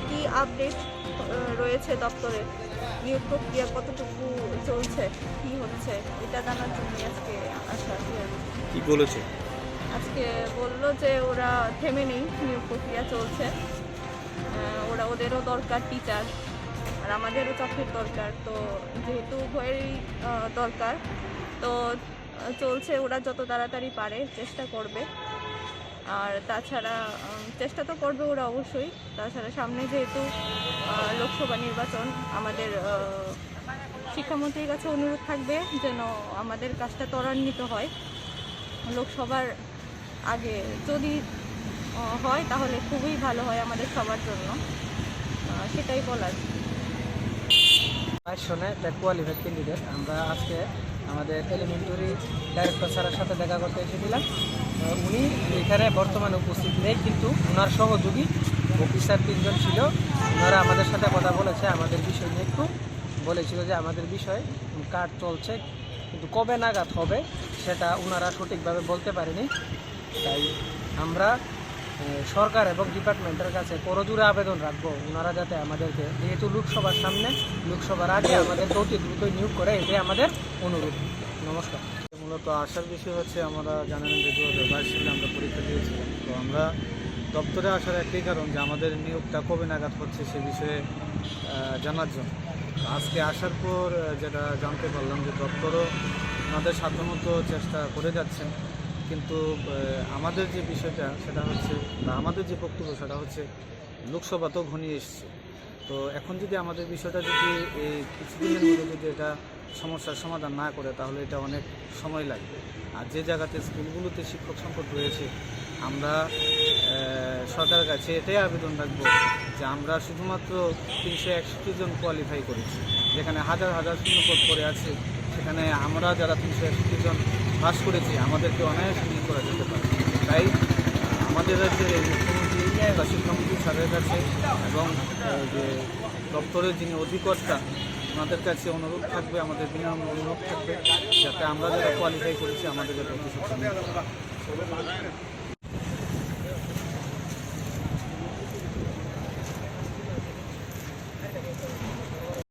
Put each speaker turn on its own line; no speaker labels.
কি আপডেট রয়েছে দপ্তরে, নিয়োগ প্রক্রিয়া কতটুকু চলছে, কি হচ্ছে, এটা জানার জন্য আজকে আসা।
কি বলেছে?
আজকে বললো যে ওরা থেমে নেই, নিয়োগ প্রক্রিয়া চলছে, ওদেরও দরকার টিচার আর আমাদেরও চাকরির দরকার, তো যেহেতু উভয়েরই দরকার তো চলছে, ওরা যত তাড়াতাড়ি পারে চেষ্টা করবে। আর তাছাড়া চেষ্টা তো করবে ওরা অবশ্যই, তাছাড়া সামনে যেহেতু লোকসভা নির্বাচন, আমাদের শিক্ষামন্ত্রীর কাছে অনুরোধ থাকবে যেন আমাদের কাজটা ত্বরান্বিত হয়। লোকসভার আগে যদি হয় তাহলে খুবই ভালো হয় আমাদের সবার জন্য, সেটাই বলার।
শোনে কোয়ালিফাইড ক্যান্ডিডেট, আমরা আজকে আমাদের এলিমেন্টারি ডাইরেক্টর স্যারের সাথে দেখা করতে এসেছিলাম। উনি এখানে বর্তমানে উপস্থিত নেই, কিন্তু ওনার সহযোগী অফিসার 3 জন ছিল। ওনারা আমাদের সাথে কথা বলেছে, আমাদের বিষয় নিয়ে একটু বলেছিল যে আমাদের বিষয় কাজ চলছে, কিন্তু কবে নাগাদ হবে সেটা ওনারা সঠিকভাবে বলতে পারেনি। তাই আমরা সরকার এবং ডিপার্টমেন্টের কাছে করজোড়ে আবেদন রাখবো ওনারা যাতে আমাদেরকে, যেহেতু লোকসভার সামনে, লোকসভার আগে আমাদেরকে অতি দ্রুত নিয়োগ করে, এটাই আমাদের অনুরোধ। নমস্কার।
মূলত আসার বিষয় হচ্ছে, আমরা জানেন যে 2022 সালে আমরা পরীক্ষা দিয়েছিলাম, তো আমরা দপ্তরে আসার একটাই কারণ যে আমাদের নিয়োগটা কবে নাগাদ হচ্ছে সে বিষয়ে জানার জন্য। আজকে আসার পর যেটা জানতে পারলাম যে দপ্তরও আমাদের সাধ্যমতো চেষ্টা করে যাচ্ছেন, কিন্তু আমাদের যে বিষয়টা সেটা হচ্ছে, বা আমাদের যে বক্তব্য সেটা হচ্ছে, লোকসভা তো ঘনিয়ে এসছে। তো এখন যদি আমাদের বিষয়টা যদি এই কিছুদিনের মধ্যে যদি এটা সমস্যার সমাধান না করে, তাহলে এটা অনেক সময় লাগবে। আর যে জায়গাতে স্কুলগুলোতে শিক্ষক সংকট রয়েছে, আমরা সরকারের কাছে এটাই আবেদন রাখবো যে আমরা শুধুমাত্র 361 জন কোয়ালিফাই করেছি, যেখানে হাজার হাজার শূন্যপদ পড়ে আছে, সেখানে আমরা যারা 361 জন পাস করেছি আমাদেরকে অনায়াসে নিয়োগ করা যেতে পারে। তাই আমাদের রাজ্যের মুখ্যমন্ত্রী বা শিক্ষামন্ত্রী স্যারের কাছে এবং যে দপ্তরের যিনি অধিকর্তা, ওনাদের কাছে অনুরোধ থাকবে, আমাদের বিনম্র অনুরোধ থাকবে যাতে আমরা যারা কোয়ালিফাই করেছি আমাদের যাতে অতি সত্তর